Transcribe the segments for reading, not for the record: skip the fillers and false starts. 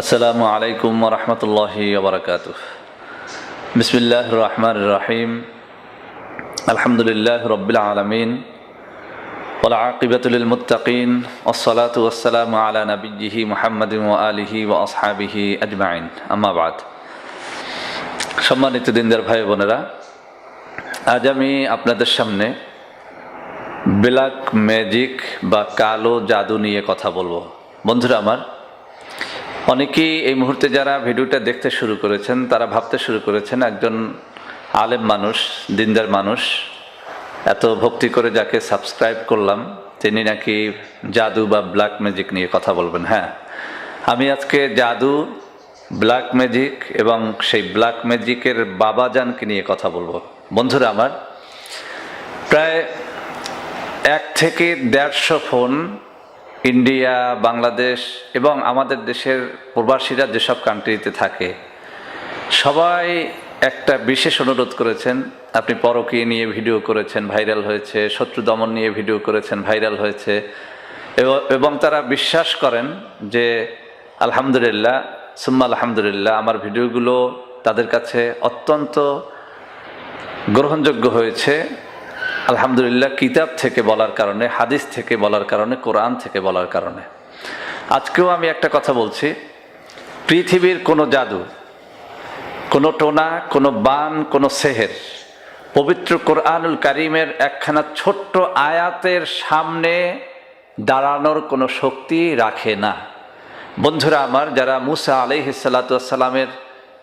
আসসালামু আলাইকুম ওয়া রাহমাতুল্লাহি ওয়া বারাকাতুহু। বিসমিল্লাহির রহমানির রহিম। আলহামদুলিল্লাহি রাব্বিল আলামিন ওয়াল আকিবাতু লিল মুত্তাকিন ওয়াসসালাতু ওয়াসসালামু আলা নাবিয়্যিহি মুহাম্মাদিন ওয়া আলিহি ওয়া আসহাবিহি আজমাইন। আম্মা বাদ। সম্মানিত দিনদার ভাই বোনেরা, আজ আমি আপনাদের সামনে ব্ল্যাক ম্যাজিক বা কালো জাদু নিয়ে কথা বলবো। বন্ধুরা আমার, অনেকেই এই মুহূর্তে যারা ভিডিওটা দেখতে শুরু করেছেন তারা ভাবতে শুরু করেছেন একজন আলেম মানুষ, দিনদার মানুষ, এত ভক্তি করে যাকে সাবস্ক্রাইব করলাম তিনি নাকি জাদু বা ব্ল্যাক ম্যাজিক নিয়ে কথা বলবেন। হ্যাঁ, আমি আজকে জাদু, ব্ল্যাক ম্যাজিক এবং সেই ব্ল্যাক ম্যাজিকের বাবাজানকে নিয়ে কথা বলবো। বন্ধুরা আমার, প্রায় 1 থেকে 150 ফোন ইন্ডিয়া, বাংলাদেশ এবং আমাদের দেশের প্রবাসীরা যেসব কান্ট্রিতে থাকে সবাই একটা বিশেষ অনুরোধ করেছেন। আপনি পরকীয়া নিয়ে ভিডিও করেছেন, ভাইরাল হয়েছে, শত্রু দমন নিয়ে ভিডিও করেছেন, ভাইরাল হয়েছে, এবং তারা বিশ্বাস করেন যে আলহামদুলিল্লাহ সুম্মা আলহামদুলিল্লাহ আমার ভিডিওগুলো তাদের কাছে অত্যন্ত গ্রহণযোগ্য হয়েছে। আলহামদুলিল্লাহ কিতাব থেকে বলার কারণে, হাদিস থেকে বলার কারণে, কোরআন থেকে বলার কারণে। আজকেও আমি একটা কথা বলছি, পৃথিবীর কোনো জাদু, কোনো টোনা, কোনো বান, কোনো সেহের পবিত্র কোরআনুল কারীমের একখানা ছোট্ট আয়াতের সামনে দাঁড়ানোর কোনো শক্তি রাখে না। বন্ধুরা আমার, যারা মুসা আলাইহিস সালাতু ওয়াস সালামের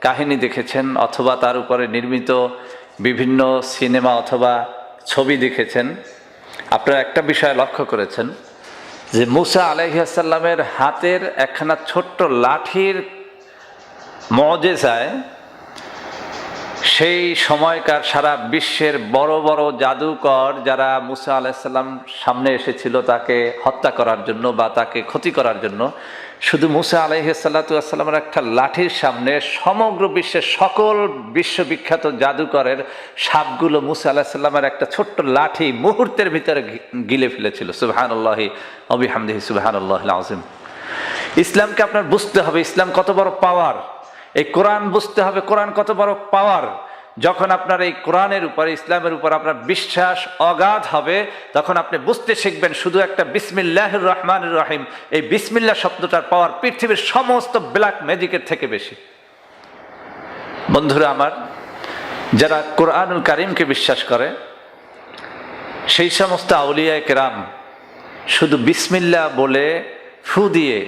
কাহিনী দেখেছেন অথবা তার উপরে নির্মিত বিভিন্ন সিনেমা অথবা ছবি দেখেছেন, আপনারা একটা বিষয় লক্ষ্য করেছেন যে মুসা আলাইহিস সালামের হাতের একখানা ছোট্ট লাঠির মুজিজায় সেই সময়কার সারা বিশ্বের বড় বড় জাদুকর যারা মুসা আলাইহিস সালাম সামনে এসেছিল তাকে হত্যা করার জন্য বা তাকে ক্ষতি করার জন্য, শুধু মুসা আলাইহিস সালাতু ওয়াস সালামের একটা লাঠির সামনে সমগ্র বিশ্বের সকল বিশ্ববিখ্যাত জাদুকরের সাপগুলো মুসা আলাইহিস সালামের একটা ছোট্ট লাঠি মুহূর্তের ভিতরে গিলে ফেলেছিল। সুবহানাল্লাহি ওয়া বিহামদিহি সুবহানাল্লাহিল আযীম। ইসলামকে আপনার বুঝতে হবে, ইসলাম কত বড় পাওয়ার। এই কোরআন বুঝতে হবে, কোরআন কত বড় পাওয়ার। যখন আপনার এই কোরআনের উপর, ইসলামের উপর আপনার বিশ্বাস অগাধ হবে, তখন আপনি বুঝতে শিখবেন শুধু একটা বিসমিল্লাহির রহমানির রহিম, এই বিসমিল্লাহ শব্দটার পাওয়ার পৃথিবীর সমস্ত ব্ল্যাক ম্যাজিকের থেকে বেশি। বন্ধুরা আমার, যারা কোরআনুল কারীমকে বিশ্বাস করে সেই সমস্ত আউলিয়ায়ে কেরাম শুধু বিসমিল্লাহ বলে ফু দিয়ে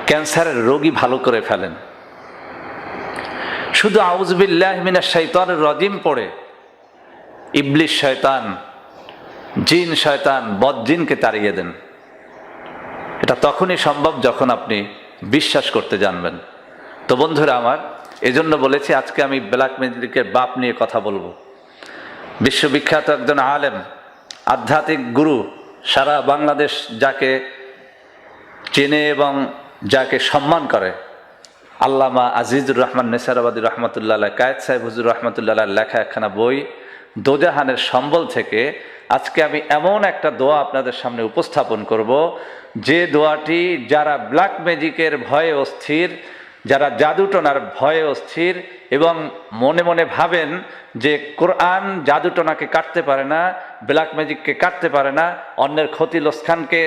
ক্যান্সারের রোগী ভালো করে ফেলেন। শুধু আউযু বিল্লাহি মিনাশ শাইতানির রাজিম পড়ে ইবলিস শয়তান, জিন শয়তান, বদজিনকে তাড়িয়ে দেন। এটা তখনই সম্ভব যখন আপনি বিশ্বাস করতে জানবেন। তো বন্ধুরা আমার, এজন্য বলেছি আজকে আমি ব্ল্যাক ম্যাজিকের বাপ নিয়ে কথা বলবো। বিশ্ববিখ্যাত একজন আলেম, আধ্যাত্মিক গুরু, সারা বাংলাদেশ যাকে চেনে এবং যাকে সম্মান করে, আল্লামা আজিজুর রহমান নেসারাবাদী রহমতুল্লাহ আলাইহ, কায়েদ সাহেব হুজুর রহমতুল্লাহ আলাইহ লেখা একখানা বই দোজাহানের সম্বল থেকে আজকে আমি এমন একটা দোয়া আপনাদের সামনে উপস্থাপন করব, যে দোয়াটি যারা ব্ল্যাক ম্যাজিকের ভয়ে অস্থির, যারা জাদুটোনার ভয়ে অস্থির এবং মনে মনে ভাবেন যে কোরআন জাদুটোনাকে কাটতে পারে না, ব্ল্যাক ম্যাজিককে কাটতে পারে না, অন্যের ক্ষতি লোকসানকে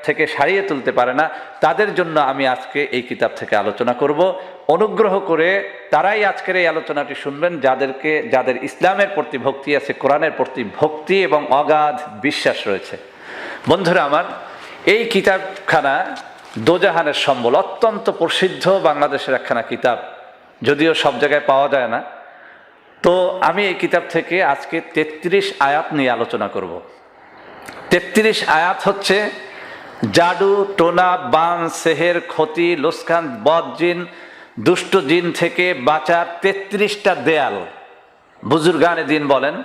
থেকে সারিয়ে তুলতে পারে না, তাদের জন্য আমি আজকে এই কিতাব থেকে আলোচনা করব। অনুগ্রহ করে তারাই আজকের এই আলোচনাটি শুনবেন যাদের ইসলামের প্রতি ভক্তি আছে, কোরআনের প্রতি ভক্তি এবং অগাধ বিশ্বাস রয়েছে। বন্ধুরা আমার, এই কিতাবখানা দোজাহানের সম্বল অত্যন্ত প্রসিদ্ধ বাংলাদেশের একখানা কিতাব, যদিও সব জায়গায় পাওয়া যায় না। তো আমি এই কিতাব থেকে আজকে 33 আয়াত নিয়ে আলোচনা করব। 33 আয়াত হচ্ছে জাদু, টোনা, বান, সেহের, ক্ষতি, লোকসান, বদজিন, দুষ্ট জিন থেকে বাঁচার 33টা দেয়াল। বুজুর্গানে দিন বলেন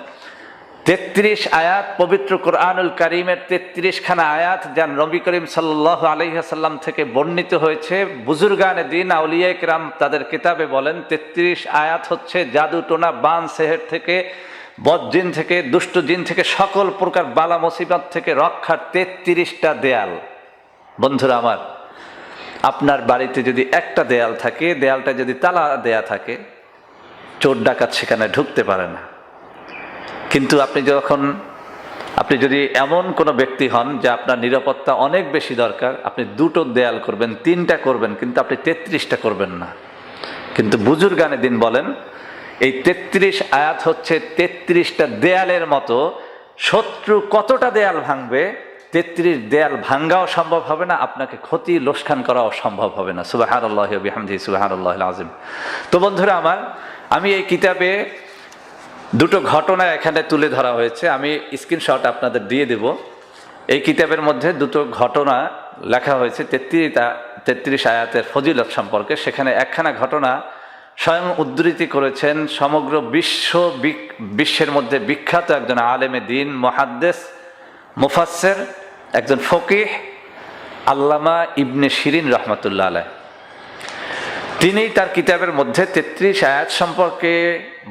33 আয়াত পবিত্র কোরআনুল কারীমের 33খানা আয়াত যা নবী করিম সাল্লাল্লাহু আলাইহি ওয়াসাল্লাম থেকে বর্ণিত হয়েছে। বুজুর্গানে দিন, আউলিয়ায়ে কেরাম তাদের কিতাবে বলেন 33 আয়াত হচ্ছে জাদু, টোনা, বান, সেহের থেকে, বদজিন থেকে, দুষ্ট জিন থেকে, সকল প্রকার বালা মুসিবত থেকে রক্ষার 33টা দেয়াল। বন্ধুরা আমার, আপনার বাড়িতে যদি একটা দেয়াল থাকে, দেয়ালটা যদি তালা দেয়া থাকে, চোর ডাকাত সেখানে ঢুকতে পারে না। কিন্তু আপনি যদি এমন কোনো ব্যক্তি হন যে আপনার নিরাপত্তা অনেক বেশি দরকার, আপনি 2টো দেয়াল করবেন, 3টা করবেন, কিন্তু আপনি 33টা করবেন না। কিন্তু বুজুর্গানে দিন বলেন এই 33 আয়াত হচ্ছে 33টা দেয়ালের মতো। শত্রু কতটা দেয়াল ভাঙবে, 33 দেয়াল ভাঙ্গাও সম্ভব হবে না, আপনাকে ক্ষতি লোকসান করাও সম্ভব হবে না। সুবহানাল্লাহি ওয়া বিহামদিহি সুবহানাল্লাহিল আযীম। তো বন্ধুরা আমার, আমি এই কিতাবে 2টো ঘটনা এখানে তুলে ধরা হয়েছে, আমি স্ক্রিনশট আপনাদের দিয়ে দেব। এই কিতাবের মধ্যে 2টো ঘটনা লেখা হয়েছে 33 আয়াতের ফজিলত সম্পর্কে। সেখানে একখানা ঘটনা স্বয়ং উদ্ধৃতি করেছেন সমগ্র বিশ্বের মধ্যে বিখ্যাত একজন আলেমে দ্বীন, মুহাদ্দিস, মুফাসসির, একজন ফকিহ, আল্লামা ইবনে শিরিন রাহমাতুল্লাহ আলাইহ। তিনি তার কিতাবের মধ্যে 33 আয়াত সম্পর্কে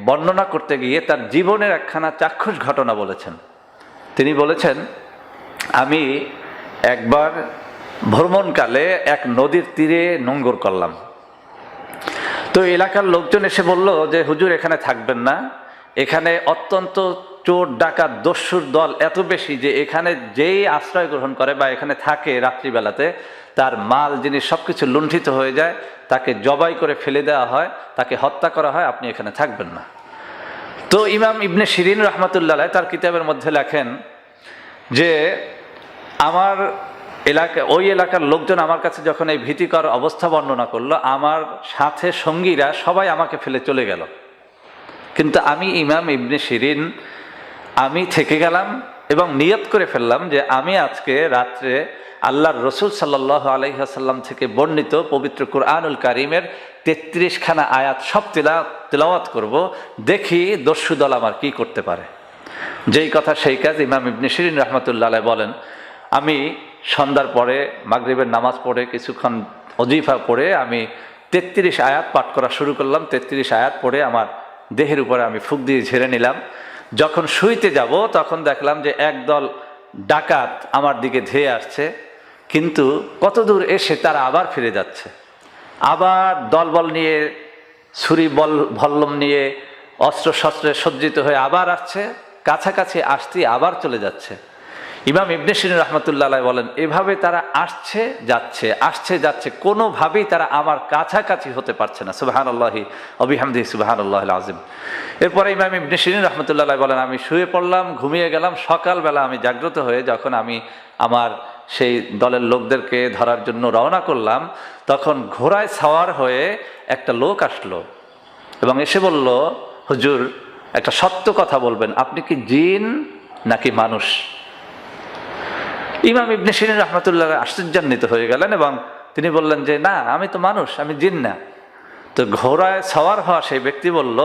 বর্ণনা করতে গিয়ে তার জীবনের একখানা চাক্ষুষ ঘটনা বলেছেন। তিনি বলেছেন, আমি একবার ভ্রমণকালে এক নদীর তীরে নোঙ্গর করলাম। তো এলাকার লোকজন এসে বলল যে হুজুর এখানে থাকবেন না, এখানে অত্যন্ত চোর ডাকাত দস্যুর দল এত বেশি যে এখানে যেই আশ্রয় গ্রহণ করে বা এখানে থাকে রাত্রিবেলাতে, তার মাল জিনিস সবকিছু লুণ্ঠিত হয়ে যায়, তাকে জবাই করে ফেলে দেওয়া হয়, তাকে হত্যা করা হয়, আপনি এখানে থাকবেন না। তো ইমাম ইবনে শিরিন রাহমাতুল্লাহ আলাইহ তার কিতাবের মধ্যে লেখেন যে আমার ওই এলাকার লোকজন আমার কাছে যখন এই ভীতিকর অবস্থা বর্ণনা করলো, আমার সাথে সঙ্গীরা সবাই আমাকে ফেলে চলে গেল, কিন্তু আমি ইমাম ইবনে শিরিন আমি থেকে গেলাম এবং নিয়ত করে ফেললাম যে আমি আজকে রাত্রে আল্লাহর রসুল সাল্লাল্লাহু আলাইহি ওয়াসাল্লাম থেকে বর্ণিত পবিত্র কুরআনুল কারীমের 33খানা আয়াত সব তেলাওয়াত করব, দেখি দস্যু দল আমার কি করতে পারে। যেই কথা সেই কাজ। ইমাম ইবনে শিরিন রাহমাতুল্লাহ আলাইহ বলেন, আমি সন্ধ্যার পরে মাগরিবের নামাজ পড়ে কিছুক্ষণ ওজিফা পড়ে আমি 33 আয়াত পাঠ করা শুরু করলাম। 33 আয়াত পড়ে আমার দেহের উপরে আমি ফুঁক দিয়ে ঝেড়ে নিলাম। যখন শুইতে যাব তখন দেখলাম যে একদল ডাকাত আমার দিকে ধেয়ে আসছে, কিন্তু কত দূর এসে তারা আবার ফিরে যাচ্ছে, আবার দলবল নিয়ে, ছুরি ভল্লম নিয়ে, অস্ত্র শস্ত্রে সজ্জিত হয়ে আবার আসছে, কাছাকাছি আসতে আবার চলে যাচ্ছে। ইমাম ইবনে শিরিন রাহমাতুল্লাহ আলাইহ বলেন, এভাবে তারা আসছে যাচ্ছে, কোনোভাবেই তারা আমার কাছাকাছি হতে পারছে না। সুবহানাল্লাহি ওয়া বিহামদিহি সুবহানাল্লাহিল আযীম। এরপরে ইমাম ইবনে শিরিন রাহমাতুল্লাহ আলাইহ বলেন, আমি শুয়ে পড়লাম, ঘুমিয়ে গেলাম। সকালবেলা আমি জাগ্রত হয়ে যখন আমি আমার সেই দলের লোকদেরকে ধরার জন্য রওনা করলাম, তখন ঘোড়ায় সাওয়ার হয়ে একটা লোক আসলো এবং এসে বলল, হুজুর একটা সত্য কথা বলবেন, আপনি কি জিন নাকি মানুষ? ইমাম ইবনে শিরিন রাহমাতুল্লাহ আশ্চর্যান্বিত হয়ে গেলেন এবং তিনি বললেন যে না, আমি তো মানুষ, আমি জিন না। তো ঘোড়ায় সওয়ার হওয়া সেই ব্যক্তি বলল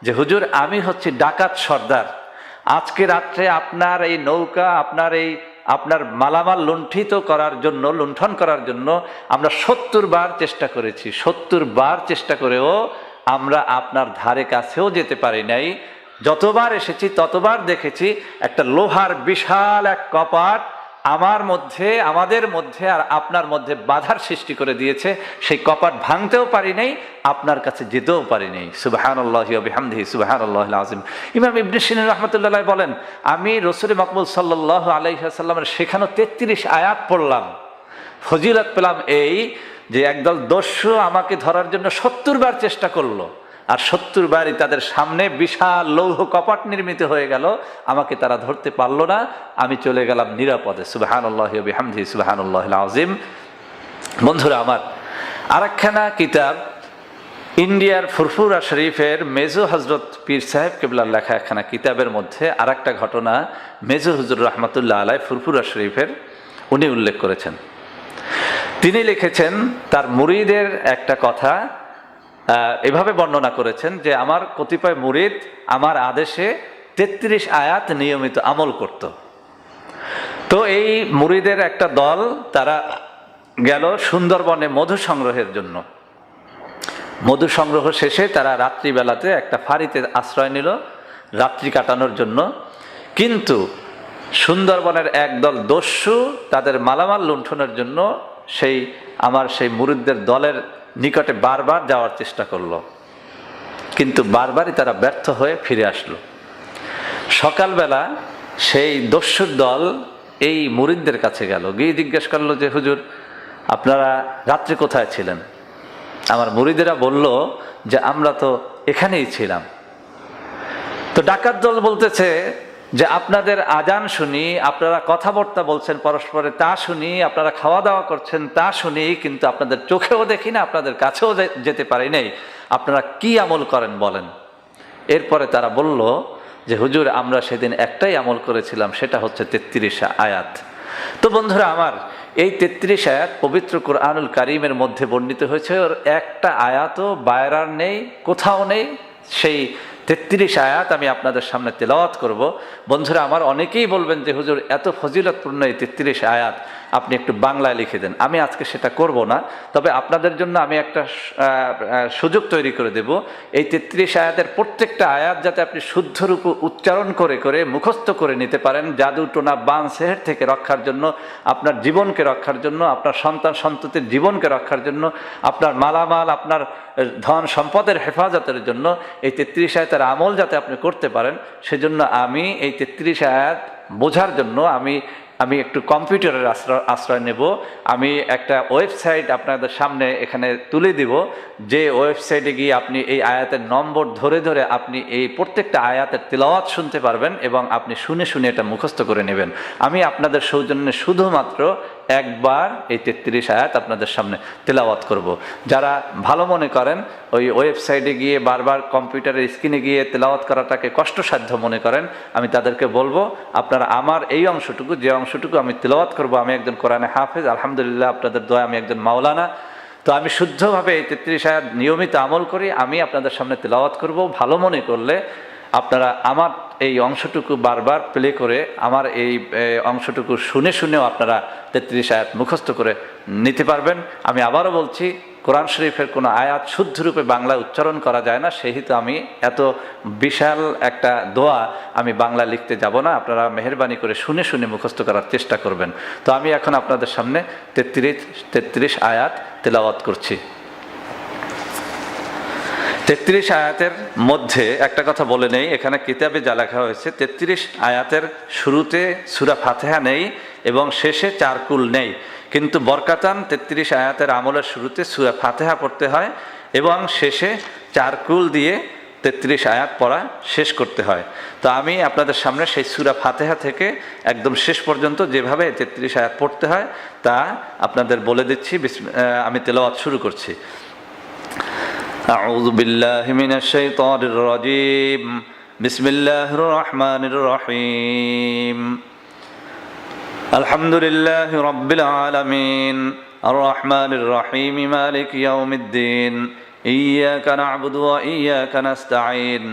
যে হুজুর, আমি হচ্ছি ডাকাত সর্দার। আজকে রাত্রে আপনার এই নৌকা, আপনার মালামাল লুণ্ঠন করার জন্য আমরা 70 বার চেষ্টা করেছি। 70 বার চেষ্টা করেও আমরা আপনার ধারে কাছেও যেতে পারি নাই। যতবার এসেছি ততবার দেখেছি একটা লোহার বিশাল এক কপাট আমাদের মধ্যে আর আপনার মধ্যে বাধার সৃষ্টি করে দিয়েছে। সেই কপাট ভাঙতেও পারি নাই, আপনার কাছে যেতেও পারি নাই। সুবহানাল্লাহি ওয়া বিহামদিহি সুবহানাল্লাহিল আযীম। ইমাম ইবনে শিরিন রাহমাতুল্লাহ আলাইহ বলেন, আমি রাসূল মাকবুল সাল্লাল্লাহু আলাইহি ওয়াসাল্লামের শেখানো 33 আয়াত পড়লাম, ফজিলত পেলাম এই যে একদল দস্যু আমাকে ধরার জন্য 70 বার চেষ্টা করলো, আর 70 বারই তাদের সামনে বিশাল লৌহ কপাট নির্মিত হয়ে গেল, আমাকে তারা ধরতে পারলো না, আমি চলে গেলাম নিরাপদে। সুবহানাল্লাহি ওয়া বিহামদিহি সুবহানাল্লাহিল আযীম। বন্ধুরা আমার, আরেকখানা কিতাব ইন্ডিয়ার ফুরফুরা শরীফের মেজো হজরত পীর সাহেব কেবলার লেখা একখানা কিতাবের মধ্যে আরেকটা ঘটনা মেজো হুজুর রাহমাতুল্লাহ আলাইহ ফুরফুরা শরীফের উনি উল্লেখ করেছেন। তিনি লিখেছেন তার মুরিদের একটা কথা এভাবে বর্ণনা করেছেন যে আমার কতিপয় মুরিদ আমার আদেশে 33 আয়াত নিয়মিত আমল করত। তো এই মুরিদের একটা দল তারা গেল সুন্দরবনে মধু সংগ্রহের জন্য। মধু সংগ্রহ শেষে তারা রাত্রিবেলাতে একটা ফাঁড়িতে আশ্রয় নিল রাত্রি কাটানোর জন্য, কিন্তু সুন্দরবনের একদল দস্যু তাদের মালামাল লুণ্ঠনের জন্য সেই আমার সেই মুরিদদের দলের নিকটে বারবার যাওয়ার চেষ্টা করলো, কিন্তু বারবারই তারা ব্যর্থ হয়ে ফিরে আসলো। সকালবেলা সেই দস্যুর দল এই মুরিদদের কাছে গেল, গিয়ে জিজ্ঞেস করলো যে হুজুর আপনারা রাত্রে কোথায় ছিলেন? আমার মুরিদেরা বলল যে আমরা তো এখানেই ছিলাম। তো ডাকাত দল বলতেছে যে আপনাদের আজান শুনি, আপনারা কথাবার্তা বলছেন পরস্পরে তা শুনি, আপনারা খাওয়া দাওয়া করছেন তা শুনি, কিন্তু আপনাদের চোখেও দেখি না, আপনাদের কাছেও যেতে পারি নাই, আপনারা কি আমল করেন বলেন। এরপরে তারা বলল যে হুজুর আমরা সেদিন একটাই আমল করেছিলাম, সেটা হচ্ছে 33 আয়াত। তো বন্ধুরা আমার, এই 33 আয়াত পবিত্র কুরআনুল কারীমের মধ্যে বর্ণিত হয়েছে, ওর একটা আয়াতও বাইরার নেই, কোথাও নেই। সেই 33 আয়াত আমি আপনাদের সামনে তেলাওয়াত করব। বন্ধুরা আমার, অনেকেই বলবেন যে হুজুর এত ফজিলতপূর্ণ এই 33 আয়াত আপনি একটু বাংলায় লিখে দেন। আমি আজকে সেটা করব না, তবে আপনাদের জন্য আমি একটা সুযোগ তৈরি করে দেব। এই 33 আয়াতের প্রত্যেকটা আয়াত যাতে আপনি শুদ্ধরূপে উচ্চারণ করে করে মুখস্থ করে নিতে পারেন, জাদু টোনা বান সেহের থেকে রক্ষার জন্য, আপনার জীবনকে রক্ষার জন্য, আপনার সন্তান সন্ততির জীবনকে রক্ষার জন্য, আপনার মালামাল, আপনার ধন সম্পদের হেফাজতের জন্য এই 33 আয়াতের আমল যাতে আপনি করতে পারেন, সেজন্য আমি এই 33 আয়াত বোঝার জন্য আমি একটু কম্পিউটারের আশ্রয় নেব। আমি একটা ওয়েবসাইট আপনাদের সামনে এখানে তুলে দিব, যে ওয়েবসাইটে গিয়ে আপনি এই আয়াতের নম্বর ধরে ধরে আপনি এই প্রত্যেকটা আয়াতের তিলাওয়াত শুনতে পারবেন এবং আপনি শুনে শুনে এটা মুখস্থ করে নেবেন। আমি আপনাদের সৌজন্যে শুধুমাত্র একবার এই 33 আয়াত আপনাদের সামনে তেলাওয়াত করব। যারা ভালো মনে করেন ওই ওয়েবসাইটে গিয়ে বারবার কম্পিউটারের স্ক্রিনে গিয়ে তেলাওয়াত করাটাকে কষ্টসাধ্য মনে করেন, আমি তাদেরকে বলবো আপনারা আমার এই অংশটুকু, যে অংশটুকু আমি তেলাওয়াত করব, আমি একজন কোরআনে হাফেজ, আলহামদুলিল্লাহ আপনাদের দোয়া আমি একজন মাওলানা, তো আমি শুদ্ধভাবে এই 33 আয়াত নিয়মিত আমল করি, আমি আপনাদের সামনে তেলাওয়াত করব। ভালো মনে করলে আপনারা আমার এই অংশটুকু বারবার প্লে করে আমার এই অংশটুকু শুনে শুনেও আপনারা 33 আয়াত মুখস্থ করে নিতে পারবেন। আমি আবারও বলছি, কোরআন শরীফের কোনো আয়াত শুদ্ধরূপে বাংলা উচ্চারণ করা যায় না, সেহেতু আমি এত বিশাল একটা দোয়া আমি বাংলা লিখতে যাব না। আপনারা মেহেরবানি করে শুনে শুনে মুখস্থ করার চেষ্টা করবেন। তো আমি এখন আপনাদের সামনে 33 আয়াত তেলাওয়াত করছি। 33 আয়াতের মধ্যে একটা কথা বলে নেই, এখানে কিতাবে যা লেখা হয়েছে 33 আয়াতের শুরুতে সূরা ফাতিহা নেই এবং শেষে 4 কুল নেই, কিন্তু বরকাতান 33 আয়াতের আমলের শুরুতে সূরা ফাতিহা পড়তে হয় এবং শেষে 4 কুল দিয়ে 33 আয়াত পড়া শেষ করতে হয়। তো আমি আপনাদের সামনে সেই সূরা ফাতিহা থেকে একদম শেষ পর্যন্ত যেভাবে 33 আয়াত পড়তে হয় তা আপনাদের বলে দিচ্ছি। আমি তেলাওয়াত শুরু করছি। أعوذ بالله من الشيطان الرجيم بسم الله الرحمن الرحيم الحمد لله رب العالمين الرحمن الرحيم مالك يوم الدين إياك نعبد وإياك نستعين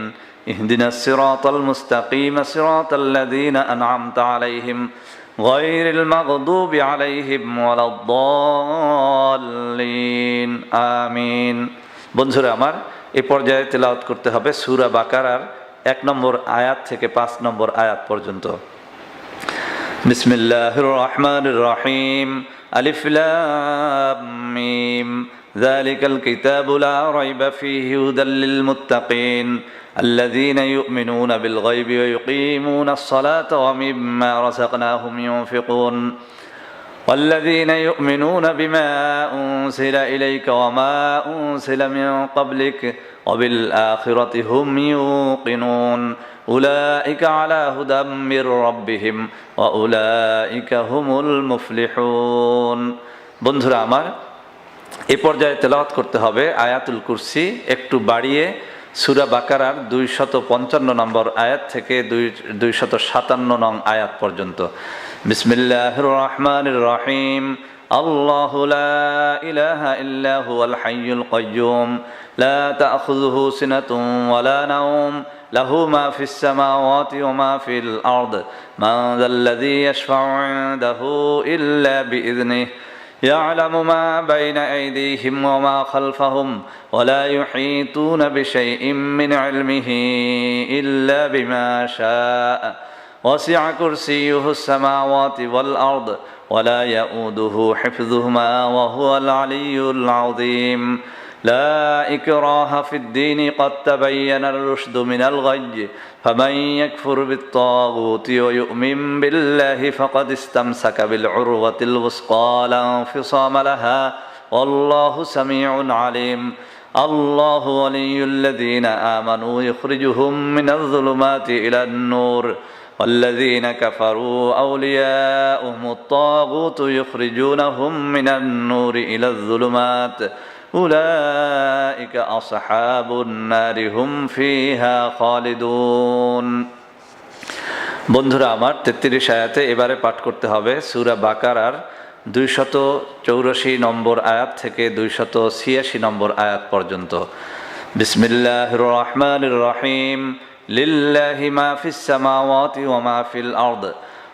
اهدنا الصراط المستقيم صراط الذين أنعمت عليهم غير المغضوب عليهم ولا الضالين آمين। বন্ধুরা আমার, এই পর্যায়ে তেলাওয়াত করতে হবে সূরা বাকারার 1 নম্বর আয়াত থেকে 5 নম্বর আয়াত পর্যন্ত। বিসমিল্লাহির রহমানির রহিম আলিফ লাম মিম যালিকাল কিতাবু লা রাইবা ফীহি হুদাল লিল মুত্তাকিন الذين يؤمنون بالغيب ويقيمون الصلاة ومما رزقناهم ينفقون والذين يؤمنون بما أنزل إليك وما أنزل من قبلك وبالآخرة هم يوقنون أولئك على هدى من ربهم وأولئك هم المفلحون। বন্ধুরা আমার, এই পর্যায়ে তেলাওয়াত করতে হবে আয়াতুল কুরসি একটু বাড়িয়ে সূরা বাকারার 255 নম্বর আয়াত থেকে 257 নং আয়াত পর্যন্ত। বিসমিল্লাহির রহমানির রহিম আল্লাহু লা ইলাহা ইল্লা হুয়াল হাইয়ুল কাইয়্যুম লা তা'খুযুহু সিনাতুন ওয়া লা নাওম লাহু মা ফিস সামাওয়াতি ওয়া মা ফিল আরদ মান যাল্লাযী ইয়াশফা'ু 'ইনদাহু ইল্লা বিইذনিহি يعلم ما بين أيديهم وما خلفهم ولا يحيطون بشيء من علمه إلا بما شاء وسع كرسيه السماوات والأرض ولا يؤوده حفظهما وهو العلي العظيم لا إكراه في الدين قد تبين الرشد من الغي فمن يكفر بالطاغوت ويؤمن بالله فقد استمسك بالعروة الوثقى لا انفصام لها والله سميع عليم الله ولي الذين آمنوا يخرجهم من الظلمات إلى النور والذين كفروا أولياؤهم الطاغوت يخرجونهم من النور إلى الظلمات أولئك أصحاب النار هم فيها خالدون বন্ধুরা আমার 33 আয়াতে এবারে পাঠ করতে হবে সূরা বাকারার 284 নম্বর আয়াত থেকে 286 নম্বর আয়াত পর্যন্ত বিসমিল্লাহির রহমানির রহিম লিল্লাহি মা ফিস সামাওয়াতি ওয়া মা ফিল আরদ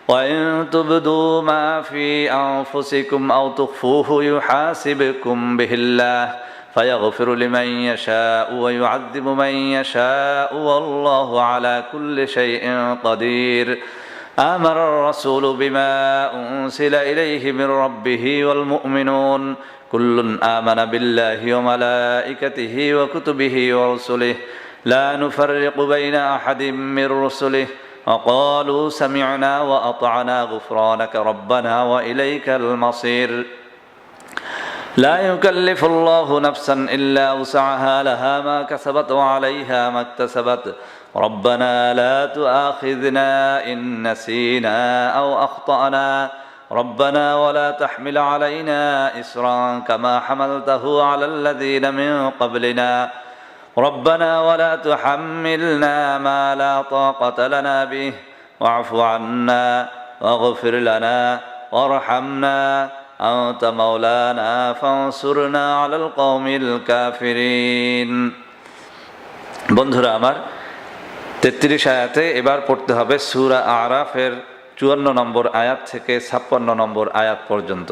وإن تبدوا ما في أنفسكم أو تخفوه يحاسبكم به الله فيغفر لمن يشاء ويعذب من يشاء والله على كل شيء قدير آمن الرسول بما أنزل إليه من ربه والمؤمنون كل آمن بالله وملائكته وكتبه ورسله لا نفرق بين أحد من رسله وقالوا سمعنا وأطعنا غفرانك ربنا وإليك المصير لا يكلف الله نفسا إلا وسعها لها ما كسبت وعليها ما اكتسبت ربنا لا تؤاخذنا إن نسينا أو أخطأنا ربنا ولا تحمل علينا إسرا كما حملته على الذين من قبلنا ربنا ولا تحملنا ما لا طاقة لنا به واعف عنا واغفر لنا وارحمنا أنت مولانا فانصرنا على القوم الكافرين বন্ধুরা আমার 33 আয়াতে এবার পড়তে হবে সূরা আরাফের 54 নম্বর আয়াত থেকে 56 নম্বর আয়াত পর্যন্ত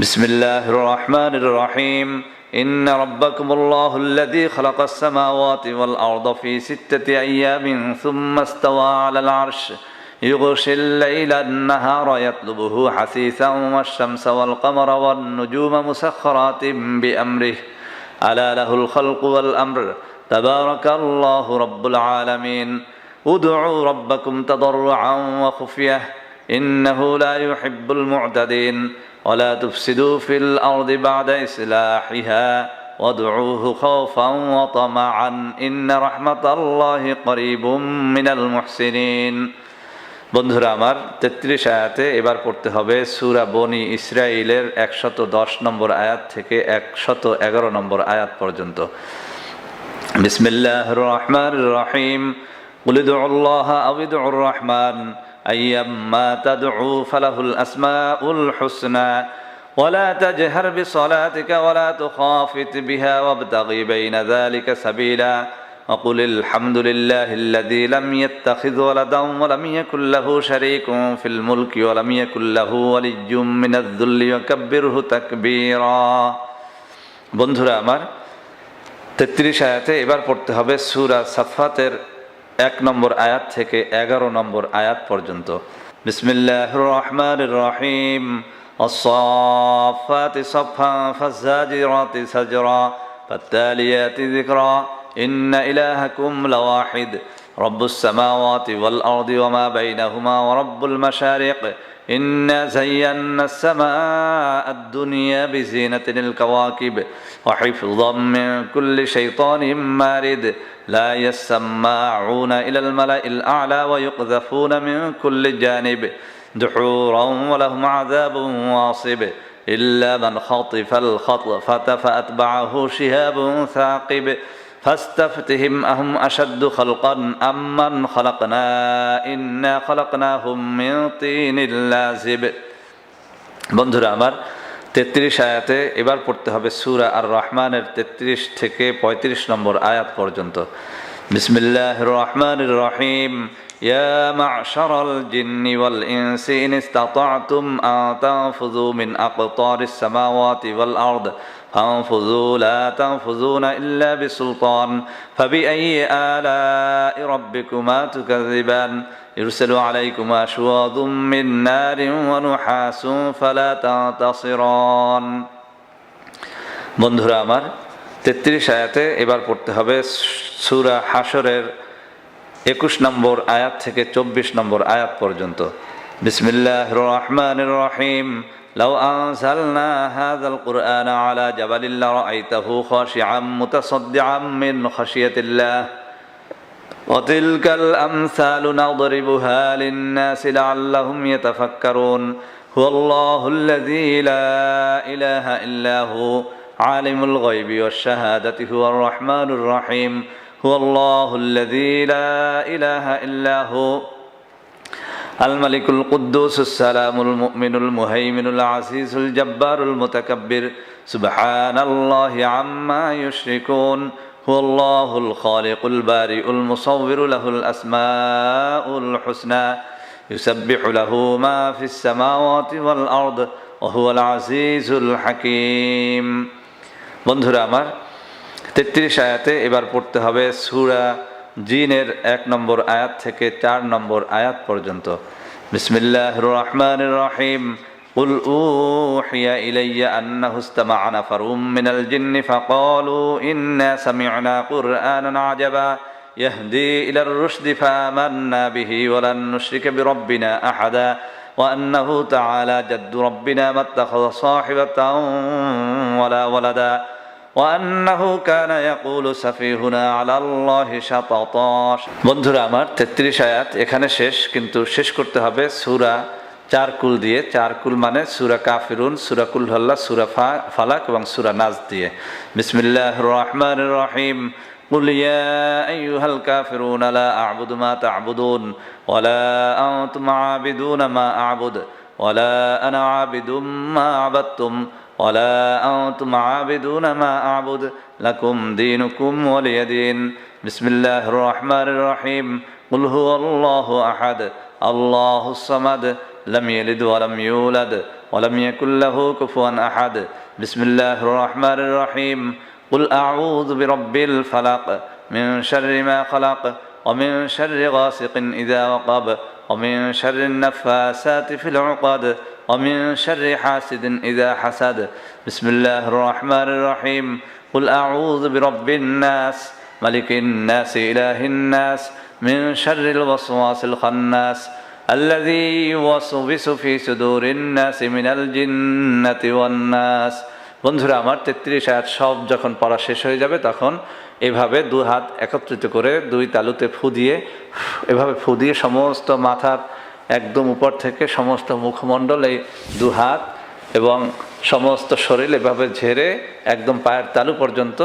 বিসমিল্লাহির রহমানির রহিম إن ربكم الله الذي خلق السماوات والأرض في 6 أيام ثم استوى على العرش يغشي الليل النهار يطلبه حثيثا والشمس والقمر والنجوم مسخرات بأمره ألا له الخلق والأمر تبارك الله رب العالمين ادعوا ربكم تضرعا وخفية إنه لا يحب المعتدين ولا تفسدوا في الأرض بعد إصلاحها وادعوه خوفا وطمعا إن رحمة الله قريب من المحسنين বন্ধুরা আমার 33 আয়াতে এবার পড়তে হবে সূরা বনি ইসরাঈলের 110 নম্বর আয়াত থেকে 111 নম্বর আয়াত পর্যন্ত বিসমিল্লাহির রহমানির রহিম قل ادعوا الله أو ادعوا الرحمن أيما تدعوا فله الأسماء الحسنى ولا تجهر بصلاتك ولا تخافت بها وابتغ بين ذلك سبيلا وقل الحمد لله الذي لم يتخذ ولدا ولم يكن له شريك في الملك ولم يكن له ولي من الذل وكبره تكبيرا বন্ধুরা আমার 33 আয়াতে এবার পড়তে হবে সূরা সাফফাতের 1 নম্বর আয়াত থেকে 11 নম্বর আয়াত পর্যন্ত বিসমিল্লাহির রহমানির রহিম الصافات صفا فالزاجرات زجرا فالتاليات ذكرا إن إلهكم لواحد رب السماوات والأرض وما بينهما ورب المشارق إنا زينا السماء الدنيا بزينة الكواكب وحفظا من كل شيطان مارد لا يسمعون إلى الملأ الأعلى ويقذفون من كل جانب دحورا ولهم عذاب واصب إلا من خطف الخطفة فأتبعه شهاب ثاقب فاستفتهم أهم أشد خلقا أم من خلقنا إنا خلقناهم من طين لازب বন্ধুরা আমার 33 আয়াতে এবার পড়তে হবে সূরা আর রহমানের 33 থেকে 35 নম্বর আয়াত পর্যন্ত বিসমিল্লাহির রহমানির রহিম يا معشر الجن والإنس إن استطعتم أن تنفذوا من أقطار السماوات والأرض فانفذوا لا تنفذون إلا بسلطان فبأي آلاء ربكما تكذبان يرسل عليكما شواظ من نار ونحاس فلا تنتصران। বন্ধুরা আমার 33 আয়াতে এবার পড়তে হবে সূরা হাশরের 21 নম্বর আয়াত থেকে 24 নম্বর আয়াত পর্যন্ত। বিসমিল্লাহির রহমানির রহিম। لو أنزلنا هذا القرآن على جبل لرأيته خاشعا متصدعا من خشية الله وتلك الأمثال نضربها للناس لعلهم يتفكرون هو الله الذي لا إله إلا هو عالم الغيب والشهادة هو الرحمن الرحيم هو الله الذي لا إله إلا هو الملك القدوس السلام المؤمن المهيمن العزيز الجبار المتكبر سبحان الله عما يشركون هو الله الخالق البارئ المصور له الأسماء الحسنى يسبح له ما في السماوات والأرض وهو العزيز الحكيم। বন্ধুরা আমার 33 আয়াতে এবার পড়তে হবে সূরা জিনের 1 নম্বর আয়াত থেকে 4 নম্বর আয়াত পর্যন্ত। বিসমিল্লাহির রহমানির রহিম। قل أوحي إلي أنه استمع نفر من الجن فقالوا إنا سمعنا قرآنا عجبا يهدي إلى الرشد فآمنا به ولن نشرك بربنا أحدا وأنه تعالى جد ربنا ما اتخذ صاحبة ولا ولدا وأنه كان يقول سفيهنا على الله شططا। বন্ধুরা আমার 33 আয়াত এখানে শেষ, কিন্তু শেষ করতে হবে সূরা 4 কুল দিয়ে। 4 কুল মানে সূরা কাফিরুন, সূরা কুল হুয়াল্লাহ, সূরা ফালাক এবং সূরা নাস দিয়ে। বিসমিল্লাহির রহমানির রহিম। قل يا أيها الكافرون لا أعبد ما تعبدون ولا أنتم عابدون ما أعبد ولا أنا عابد ما عبدتم ولا أنتم عابدون ما أعبد لكم دينكم ولي دين بسم الله الرحمن الرحيم قل هو الله أحد الله الصمد لم يلد ولم يولد ولم يكن له كفوا أحد بسم الله الرحمن الرحيم قل أعوذ برب الفلق من شر ما خلق ومن شر غاسق إذا وقب ومن شر النفاسات في العقد ومن شر حاسد إذا حسد بسم الله الرحمن الرحيم قل أعوذ برب الناس ملك الناس إله الناس من شر الوسواس الخناس الذي يوسوس في صدور الناس من الجنة والناس। বন্ধুরা আমার 33 আয়াত সব যখন পড়া শেষ হয়ে যাবে তখন এভাবে 2 হাত একত্রিত করে 2 তালুতে ফু দিয়ে এভাবে ফু দিয়ে সমস্ত মাথার একদম উপর থেকে সমস্ত মুখমণ্ডল এই 2 হাত এবং সমস্ত শরীর এভাবে ঝেড়ে একদম পায়ের তালু পর্যন্ত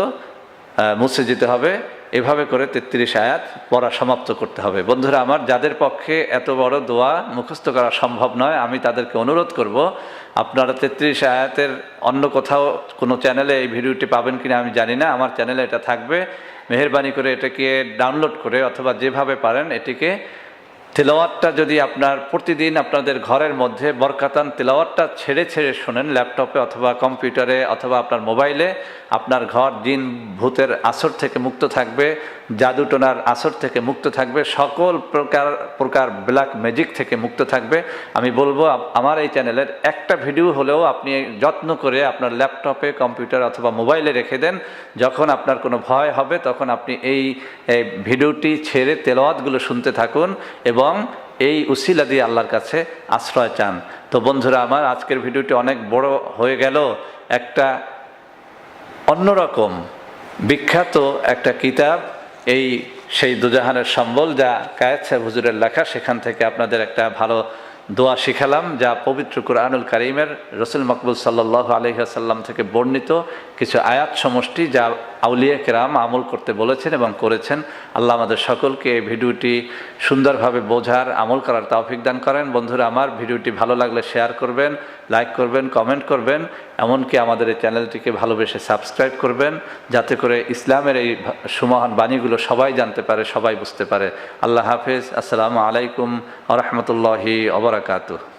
মুছে যেতে হবে। এভাবে করে 33 আয়াত পড়া সমাপ্ত করতে হবে। বন্ধুরা আমার, যাদের পক্ষে এত বড় দোয়া মুখস্থ করা সম্ভব নয়, আমি তাদেরকে অনুরোধ করব, আপনারা 33 আয়াতের অন্য কোথাও কোনো চ্যানেলে এই ভিডিওটি পাবেন কিনা আমি জানি না, আমার চ্যানেলে এটা থাকবে। মেহেরবানি করে এটাকে ডাউনলোড করে অথবা যেভাবে পারেন এটিকে তেলাওয়াতটা যদি আপনার প্রতিদিন আপনাদের ঘরের মধ্যে বরকাতান তেলাওয়াতটা ছেড়ে ছেড়ে শোনেন, ল্যাপটপে অথবা কম্পিউটারে অথবা আপনার মোবাইলে, আপনার ঘর জিন ভূতের আসর থেকে মুক্ত থাকবে, জাদুটোনার আসর থেকে মুক্ত থাকবে, সকল প্রকার ব্ল্যাক ম্যাজিক থেকে মুক্ত থাকবে। আমি বলবো আমার এই চ্যানেলের একটা ভিডিও হলেও আপনি যত্ন করে আপনার ল্যাপটপে, কম্পিউটার অথবা মোবাইলে রেখে দেন। যখন আপনার কোনো ভয় হবে তখন আপনি এই ভিডিওটি ছেড়ে তেলাওয়াতগুলো শুনতে থাকুন এবং এই উসিলা দিয়ে আল্লাহর কাছে আশ্রয় চান। তো বন্ধুরা আমার, আজকের ভিডিওটি অনেক বড় হয়ে গেল। একটা অন্যরকম বিখ্যাত একটা কিতাব, এই সেই দুজাহানের সম্বল, যা কায়েত সাহেব হুজুরের লেখা, সেখান থেকে আপনাদের একটা ভালো দোয়া শিখালাম, যা পবিত্র কুরআনুল কারীমের রসুল মকবুল সাল্লাল্লাহু আলাইহি ওয়াসাল্লাম থেকে বর্ণিত কিছু আয়াত সমষ্টি, যা আউলিয়া কেরাম আমল করতে বলেছেন এবং করেছেন। আল্লাহ আমাদের সকলকে এই ভিডিওটি সুন্দরভাবে বোঝার, আমল করার তৌফিক দান করেন। বন্ধুরা আমার, ভিডিওটি ভালো লাগলে শেয়ার করবেন, লাইক করবেন, কমেন্ট করবেন, এমনকি আমাদের এই চ্যানেলটিকে ভালোবেসে সাবস্ক্রাইব করবেন, যাতে করে ইসলামের এই সুমহান বাণীগুলো সবাই জানতে পারে, সবাই বুঝতে পারে। আল্লাহ হাফেজ। আসসালামু আলাইকুম ওয়া রাহমাতুল্লাহি ওয়া বারাকাতুহু।